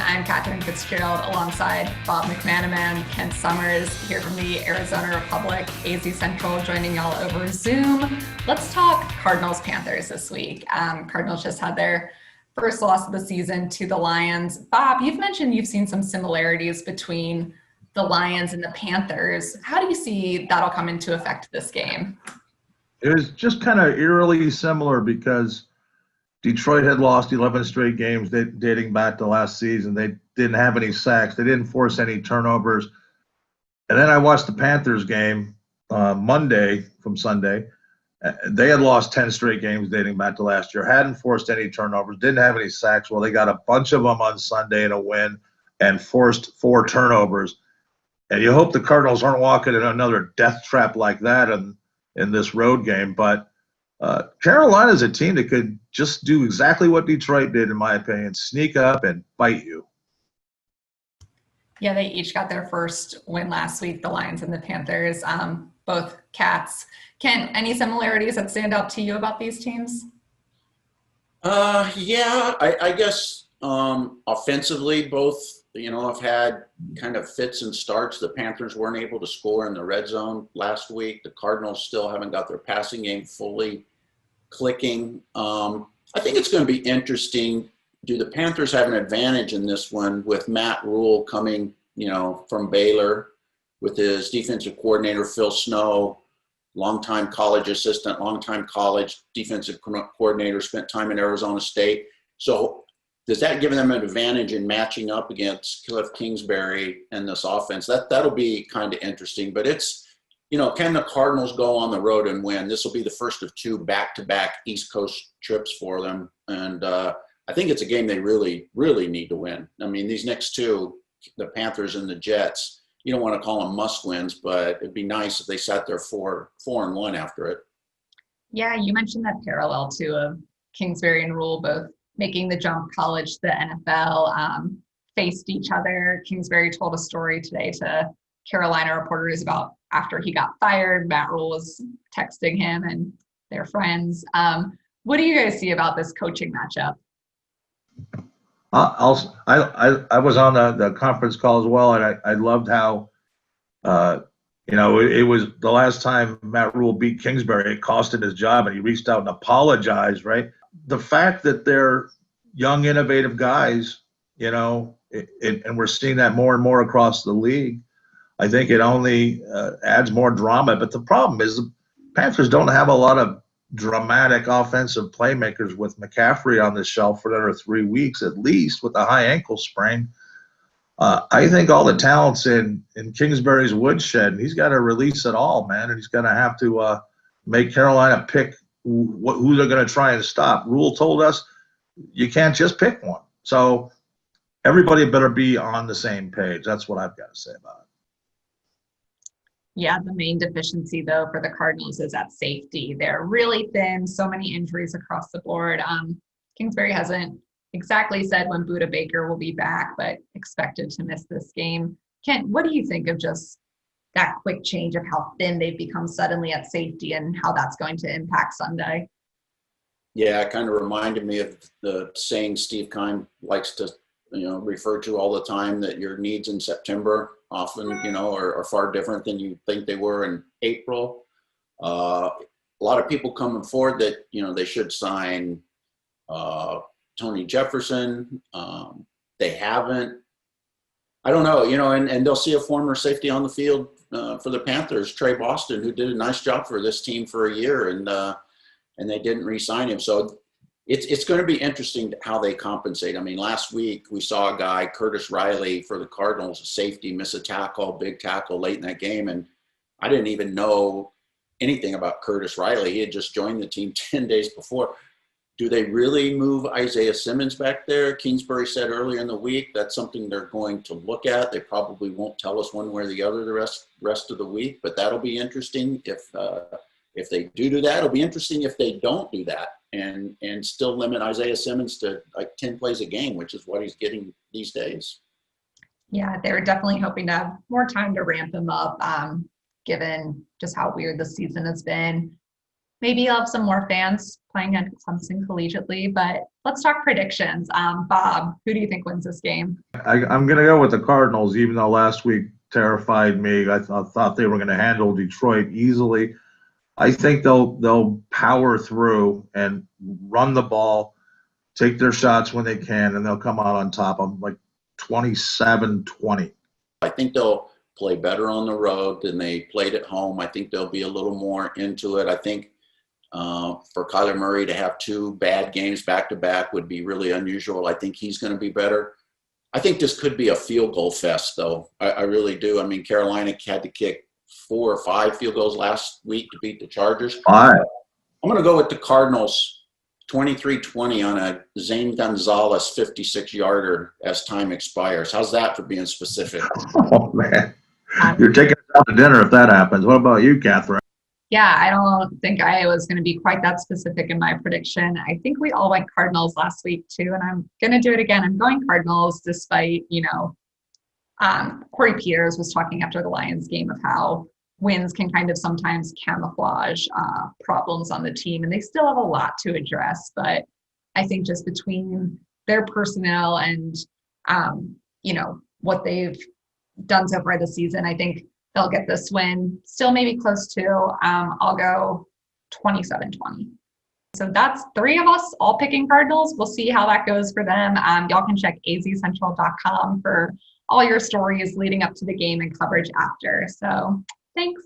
I'm Katherine Fitzgerald alongside Bob McManaman, Kent Summers here from the Arizona Republic, AZ Central, joining y'all over Zoom. Let's talk Cardinals Panthers this week. Cardinals just had their first loss of the season to the Lions. Bob, you've mentioned you've seen some similarities between the Lions and the Panthers. How do you see that'll come into effect this game? It was just kind of eerily similar because Detroit had lost 11 straight games dating back to last season. They didn't have any sacks. They didn't force any turnovers. And then I watched the Panthers game Monday from Sunday. They had lost 10 straight games dating back to last year, hadn't forced any turnovers, didn't have any sacks. Well, they got a bunch of them on Sunday in a win and forced 4 turnovers. And you hope the Cardinals aren't walking in another death trap like that in this road game. But Carolina is a team that could just do exactly what Detroit did, in my opinion, sneak up and bite you. Yeah, they each got their first win last week, the Lions and the Panthers, both Cats. Kent, any similarities that stand out to you about these teams? I guess offensively, both, have had kind of fits and starts. The Panthers weren't able to score in the red zone last week. The Cardinals still haven't got their passing game fully clicking. I think it's going to be interesting. Do the Panthers have an advantage in this one with Matt Rule coming, from Baylor, with his defensive coordinator, Phil Snow, longtime college assistant, longtime college defensive coordinator, spent time in Arizona State. So does that give them an advantage in matching up against Cliff Kingsbury and this offense? That'll be kind of interesting. But it's, can the Cardinals go on the road and win? This will be the first of 2 back-to-back East Coast trips for them. And I think it's a game they really, really need to win. I mean, these next 2, the Panthers and the Jets, you don't want to call them must-wins, but it'd be nice if they sat there 4-1 after it. Yeah, you mentioned that parallel too of Kingsbury and Rule both making the jump college to the NFL, faced each other. Kingsbury told a story today to Carolina reporters about after he got fired, Matt Rule was texting him and they're friends. What do you guys see about this coaching matchup? I was on the conference call as well, and I loved how, it was the last time Matt Rule beat Kingsbury, it cost him his job, and he reached out and apologized, right? The fact that they're young, innovative guys, and we're seeing that more and more across the league, I think it only adds more drama. But the problem is the Panthers don't have a lot of dramatic offensive playmakers with McCaffrey on the shelf for another 3 weeks at least with a high ankle sprain. I think all the talent's in Kingsbury's woodshed, and he's got to release it all, man, and he's going to have to make Carolina pick who they're going to try and stop. Rule told us you can't just pick one. So everybody better be on the same page. That's what I've got to say about it. Yeah, the main deficiency, though, for the Cardinals is at safety. They're really thin, so many injuries across the board. Kingsbury hasn't exactly said when Budda Baker will be back, but expected to miss this game. Kent, what do you think of just that quick change of how thin they've become suddenly at safety and how that's going to impact Sunday? Yeah, it kind of reminded me of the saying Steve Keim likes to refer to all the time, that your needs in September often, are far different than you think they were in April. A lot of people coming forward that, they should sign Tony Jefferson. They haven't. I don't know, and they'll see a former safety on the field for the Panthers, Trey Boston, who did a nice job for this team for a year, and they didn't re-sign him. So it's going to be interesting how they compensate. I mean, last week we saw a guy, Curtis Riley, for the Cardinals, a safety, miss a tackle, big tackle late in that game. And I didn't even know anything about Curtis Riley. He had just joined the team 10 days before. Do they really move Isaiah Simmons back there? Kingsbury said earlier in the week that's something they're going to look at. They probably won't tell us one way or the other the rest of the week, but that'll be interesting if they do that. It'll be interesting if they don't do that and still limit Isaiah Simmons to like 10 plays a game, which is what he's getting these days. Yeah, they were definitely hoping to have more time to ramp him up, given just how weird the season has been. Maybe you'll have some more fans playing at Clemson collegiately, but let's talk predictions. Bob, who do you think wins this game? I'm going to go with the Cardinals, even though last week terrified me. I thought they were going to handle Detroit easily. I think they'll power through and run the ball, take their shots when they can, and they'll come out on top. I'm like 27-20. I think they'll play better on the road than they played at home. I think they'll be a little more into it. I think for Kyler Murray to have 2 bad games back to back would be really unusual. I think he's going to be better. I think this could be a field goal fest, though. I really do. I mean, Carolina had to kick 4 or 5 field goals last week to beat the Chargers. All right. I'm going to go with the Cardinals 23-20 on a Zane Gonzalez 56-yarder as time expires. How's that for being specific? Oh, man. You're taking us out to dinner if that happens. What about you, Katherine? Yeah, I don't think I was going to be quite that specific in my prediction. I think we all went Cardinals last week too, and I'm going to do it again. I'm going Cardinals despite, Corey Peters was talking after the Lions game of how wins can kind of sometimes camouflage problems on the team, and they still have a lot to address. But I think just between their personnel and, what they've done so far this season, I think they'll get this win. Still maybe close to, I'll go 27-20. So that's 3 of us all picking Cardinals. We'll see how that goes for them. Y'all can check azcentral.com for all your stories leading up to the game and coverage after. So thanks.